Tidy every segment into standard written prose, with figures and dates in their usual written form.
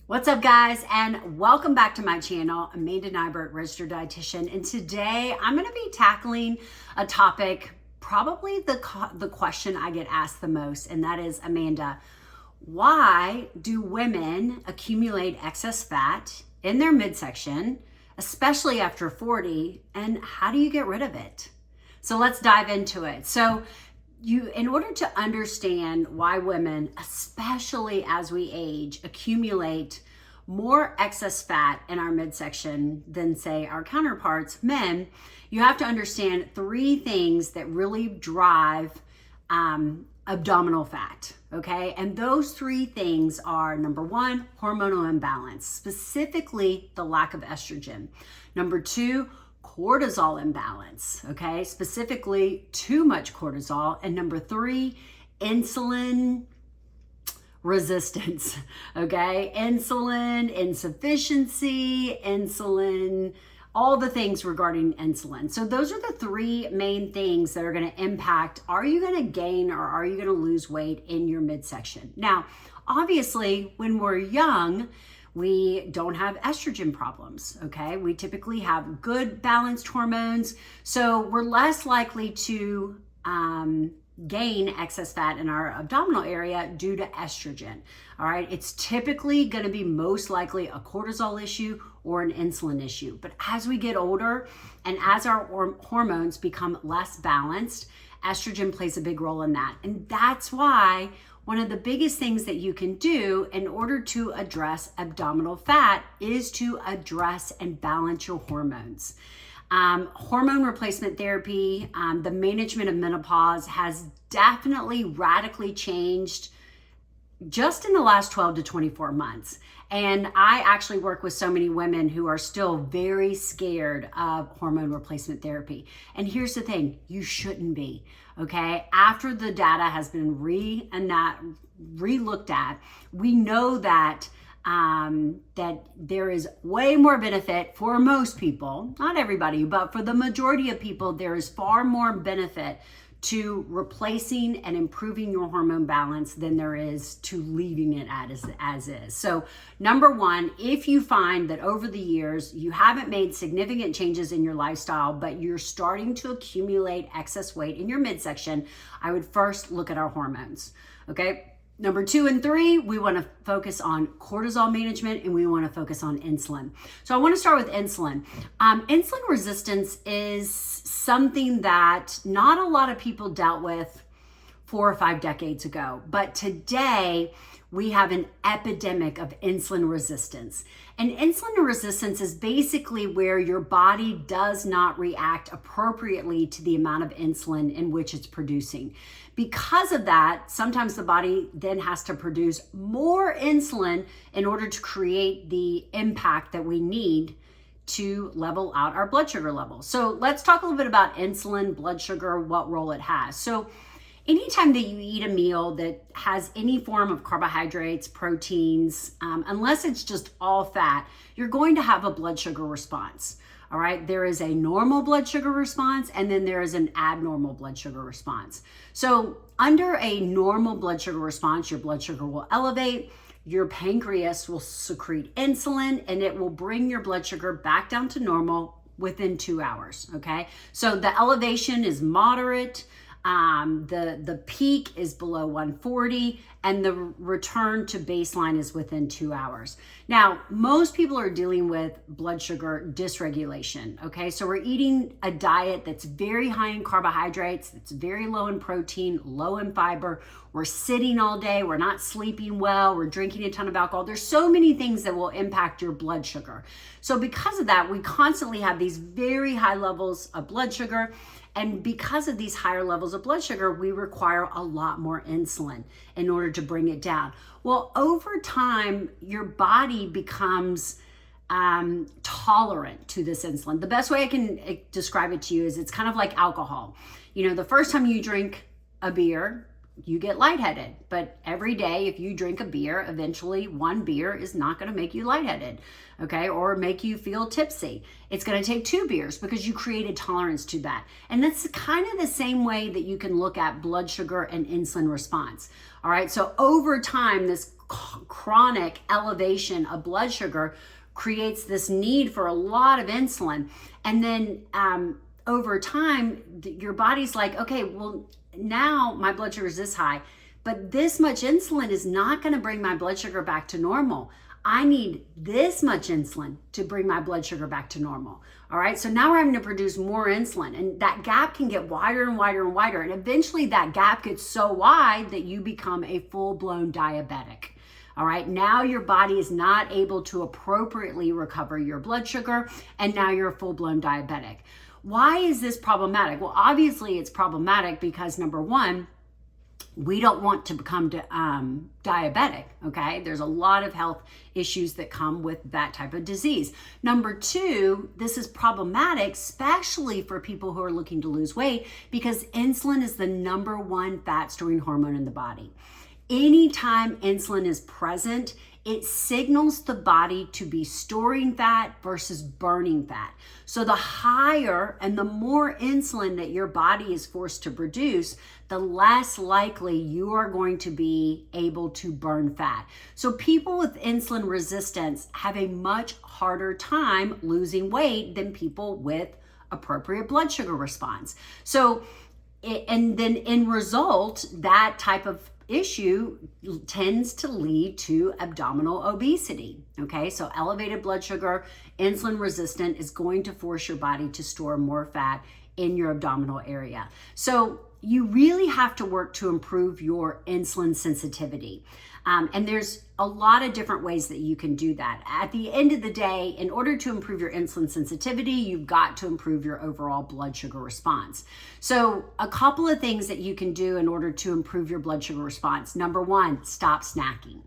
What's up, guys, and welcome back to my channel. Amanda Nybert, registered dietitian, and today I'm going to be tackling a topic, probably the question I get asked the most, and that is, Amanda, why do women accumulate excess fat in their midsection, especially after 40, and how do you get rid of it? So let's dive into it. In order to understand why women, especially as we age, accumulate more excess fat in our midsection than, say, our counterparts, men, you have to understand three things that really drive abdominal fat, okay? And those three things are, number one, hormonal imbalance, specifically the lack of estrogen. Number two, cortisol imbalance, okay? Specifically, too much cortisol. And number three, insulin resistance, okay? Insulin insufficiency, insulin, all the things regarding insulin. So those are the three main things that are going to impact, are you going to gain or are you going to lose weight in your midsection? Now, obviously, when we're young, we don't have estrogen problems, okay? We typically have good balanced hormones, so we're less likely to gain excess fat in our abdominal area due to estrogen, all right? It's typically gonna be most likely a cortisol issue or an insulin issue. But as we get older and as our hormones become less balanced, estrogen plays a big role in that. And that's why one of the biggest things that you can do in order to address abdominal fat is to address and balance your hormones. Hormone replacement therapy, the management of menopause has definitely radically changed just in the last 12 to 24 months. And I actually work with so many women who are still very scared of hormone replacement therapy. And here's the thing, you shouldn't be, okay? After the data has been re-looked at, we know that that there is way more benefit for most people, not everybody, but for the majority of people, there is far more benefit to replacing and improving your hormone balance than there is to leaving it as is. So number one, if you find that over the years you haven't made significant changes in your lifestyle, but you're starting to accumulate excess weight in your midsection, I would first look at our hormones, okay? Number two and three, we want to focus on cortisol management and we want to focus on insulin. So I want to start with insulin. Insulin resistance is something that not a lot of people dealt with 4 or 5 decades ago, but today we have an epidemic of insulin resistance. And insulin resistance is basically where your body does not react appropriately to the amount of insulin in which it's producing. Because of that, sometimes the body then has to produce more insulin in order to create the impact that we need to level out our blood sugar levels. So let's talk a little bit about insulin, blood sugar, what role it has. So anytime that you eat a meal that has any form of carbohydrates, proteins, unless it's just all fat, you're going to have a blood sugar response. All right, there is a normal blood sugar response and then there is an abnormal blood sugar response. So under a normal blood sugar response, your blood sugar will elevate, your pancreas will secrete insulin, and it will bring your blood sugar back down to normal within 2 hours, okay? So the elevation is moderate, the peak is below 140, and the return to baseline is within 2 hours. Now, most people are dealing with blood sugar dysregulation, okay? So we're eating a diet that's very high in carbohydrates, that's very low in protein, low in fiber. We're sitting all day, we're not sleeping well, we're drinking a ton of alcohol. There's so many things that will impact your blood sugar. So because of that, we constantly have these very high levels of blood sugar. And because of these higher levels of blood sugar, we require a lot more insulin in order to bring it down. Well, over time, your body becomes tolerant to this insulin. The best way I can describe it to you is it's kind of like alcohol. You know, the first time you drink a beer, you get lightheaded. But every day, if you drink a beer, eventually one beer is not going to make you lightheaded, okay, or make you feel tipsy. It's going to take 2 beers because you created tolerance to that. And that's kind of the same way that you can look at blood sugar and insulin response. All right, so over time, this chronic elevation of blood sugar creates this need for a lot of insulin. And then over time, your body's like, okay, well, now my blood sugar is this high, but this much insulin is not going to bring my blood sugar back to normal. I need this much insulin to bring my blood sugar back to normal. All right, so now we're having to produce more insulin, and that gap can get wider and wider and wider. And eventually that gap gets so wide that you become a full-blown diabetic. All right, now your body is not able to appropriately recover your blood sugar, and now you're a full-blown diabetic. Why is this problematic? Well, obviously it's problematic because number one, we don't want to become diabetic, okay? There's a lot of health issues that come with that type of disease. Number two, this is problematic, especially for people who are looking to lose weight, because insulin is the number one fat storing hormone in the body. Anytime insulin is present, it signals the body to be storing fat versus burning fat. So the higher and the more insulin that your body is forced to produce, the less likely you are going to be able to burn fat. So people with insulin resistance have a much harder time losing weight than people with appropriate blood sugar response. So, and then in result, that type of issue tends to lead to abdominal obesity. Okay, so elevated blood sugar, insulin resistant is going to force your body to store more fat in your abdominal area. So you really have to work to improve your insulin sensitivity. And there's a lot of different ways that you can do that. At the end of the day, in order to improve your insulin sensitivity, you've got to improve your overall blood sugar response. So a couple of things that you can do in order to improve your blood sugar response. Number one, stop snacking.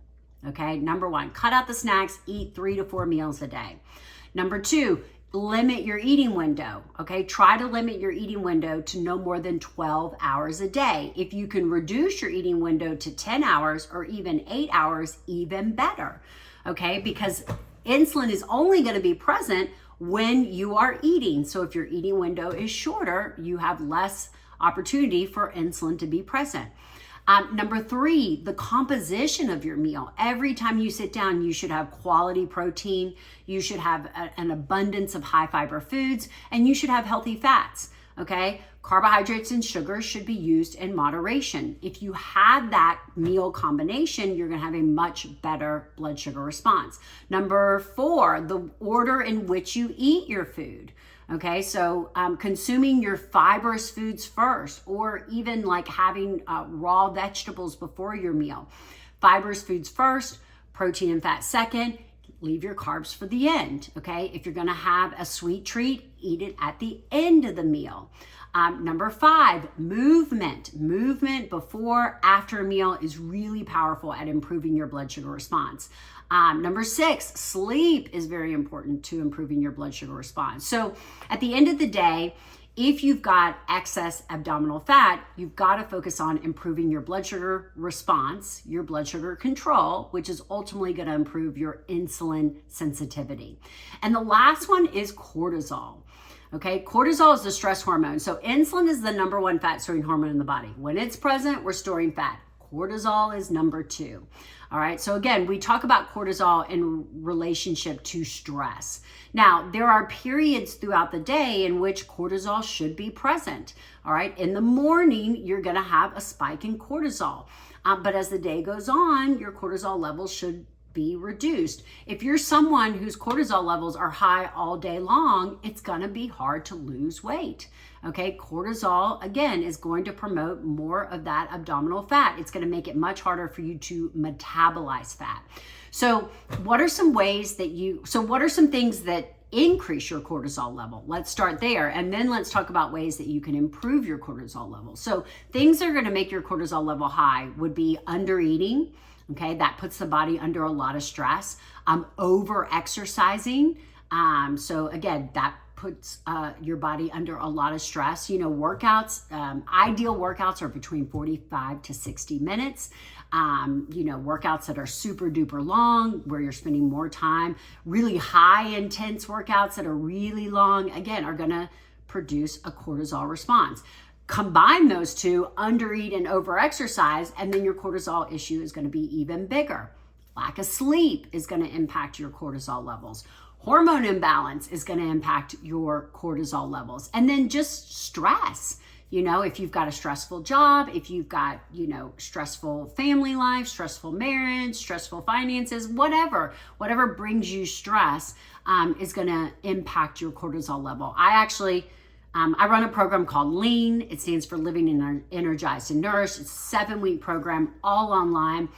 Okay, number one, cut out the snacks, eat 3 to 4 meals a day. Number two, limit your eating window. Okay, try to limit your eating window to no more than 12 hours a day. If you can reduce your eating window to 10 hours or even 8 hours, even better. Okay, because insulin is only going to be present when you are eating. So if your eating window is shorter, you have less opportunity for insulin to be present. Number three, the composition of your meal. Every time you sit down, you should have quality protein, you should have an abundance of high fiber foods, and you should have healthy fats, okay? Carbohydrates and sugars should be used in moderation. If you have that meal combination, you're gonna have a much better blood sugar response. Number four, the order in which you eat your food. Okay, so consuming your fibrous foods first, or even like having raw vegetables before your meal. Fibrous foods first, protein and fat second, leave your carbs for the end, okay? If you're gonna have a sweet treat, eat it at the end of the meal. Number five, movement. Movement before, after a meal is really powerful at improving your blood sugar response. Number six, sleep is very important to improving your blood sugar response. So at the end of the day, if you've got excess abdominal fat, you've got to focus on improving your blood sugar response, your blood sugar control, which is ultimately going to improve your insulin sensitivity. And the last one is cortisol. Okay, cortisol is the stress hormone. So insulin is the number one fat storing hormone in the body. When it's present, we're storing fat. Cortisol is number two. All right, so again, we talk about cortisol in relationship to stress. Now, there are periods throughout the day in which cortisol should be present. All right, in the morning, you're gonna have a spike in cortisol. But as the day goes on, your cortisol levels should be reduced. If you're someone whose cortisol levels are high all day long, it's gonna be hard to lose weight. Okay, cortisol, again, is going to promote more of that abdominal fat. It's gonna make it much harder for you to metabolize fat. So what are some things that increase your cortisol level? Let's start there, and then let's talk about ways that you can improve your cortisol level. So things that are gonna make your cortisol level high would be undereating. Okay, that puts the body under a lot of stress. Over exercising. So again, that puts your body under a lot of stress. You know, workouts, ideal workouts are between 45 to 60 minutes. You know, workouts that are super duper long, where you're spending more time. Really high intense workouts that are really long, again, are gonna produce a cortisol response. Combine those two, undereat and overexercise, and then your cortisol issue is going to be even bigger. Lack of sleep is going to impact your cortisol levels. Hormone imbalance is going to impact your cortisol levels. And then just stress. If you've got a stressful job, if you've got, stressful family life, stressful marriage, stressful finances, whatever brings you stress is going to impact your cortisol level. I run a program called LEAN. It stands for Living Energized and Nourished. It's a 7-week program, all online.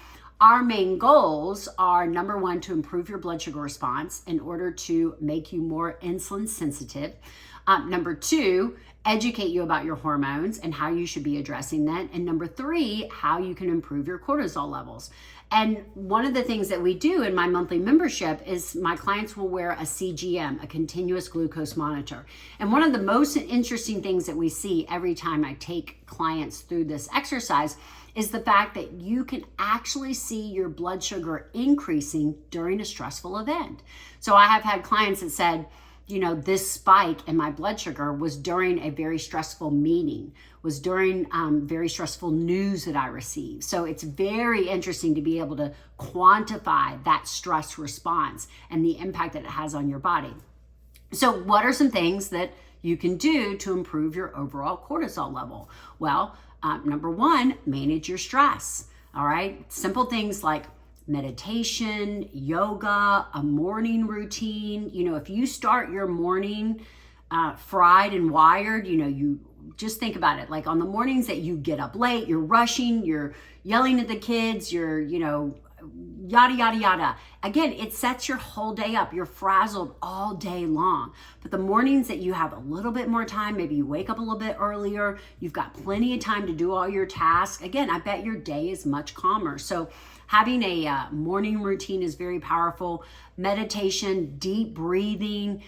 Our main goals are, number one, to improve your blood sugar response in order to make you more insulin sensitive. Number two, educate you about your hormones and how you should be addressing that. And number three, how you can improve your cortisol levels. And one of the things that we do in my monthly membership is my clients will wear a CGM, a continuous glucose monitor. And one of the most interesting things that we see every time I take clients through this exercise is the fact that you can actually see your blood sugar increasing during a stressful event. So I have had clients that said, this spike in my blood sugar was during a very stressful meeting, was during very stressful news that I received. So it's very interesting to be able to quantify that stress response and the impact that it has on your body. So what are some things that you can do to improve your overall cortisol level? Well, number one, manage your stress. All right. Simple things like meditation, yoga, a morning routine. If you start your morning fried and wired, you just think about it. Like on the mornings that you get up late, you're rushing, you're yelling at the kids, you're, yada, yada, yada. Again, it sets your whole day up. You're frazzled all day long. But the mornings that you have a little bit more time, maybe you wake up a little bit earlier, you've got plenty of time to do all your tasks. Again, I bet your day is much calmer. So having a morning routine is very powerful. Meditation, deep breathing,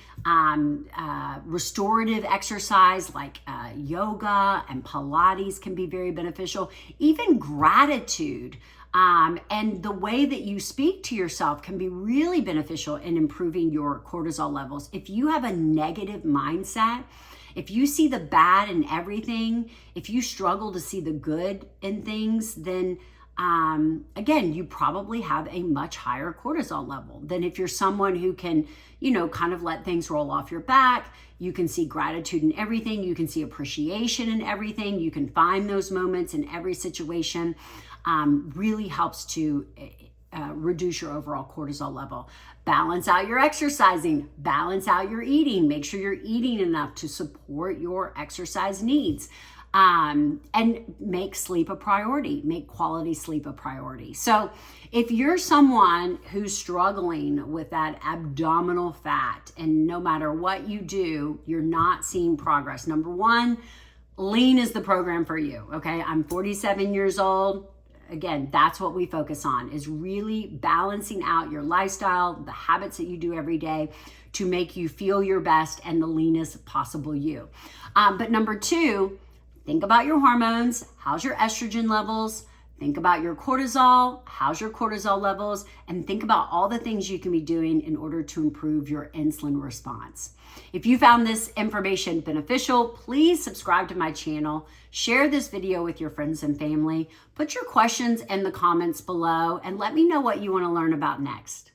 restorative exercise like yoga and Pilates can be very beneficial. Even gratitude and the way that you speak to yourself can be really beneficial in improving your cortisol levels. If you have a negative mindset, if you see the bad in everything, if you struggle to see the good in things, then again, you probably have a much higher cortisol level than if you're someone who can, kind of let things roll off your back. You can see gratitude in everything. You can see appreciation in everything. You can find those moments in every situation. Really helps to reduce your overall cortisol level. Balance out your exercising, balance out your eating. Make sure you're eating enough to support your exercise needs. And make sleep a priority, make quality sleep a priority. So if you're someone who's struggling with that abdominal fat and no matter what you do, you're not seeing progress. Number one, LEAN is the program for you. Okay. I'm 47 years old. Again, that's what we focus on, is really balancing out your lifestyle, the habits that you do every day to make you feel your best and the leanest possible you. But number two, think about your hormones. How's your estrogen levels? Think about your cortisol. How's your cortisol levels? And think about all the things you can be doing in order to improve your insulin response. If you found this information beneficial, please subscribe to my channel. Share this video with your friends and family. Put your questions in the comments below and let me know what you want to learn about next.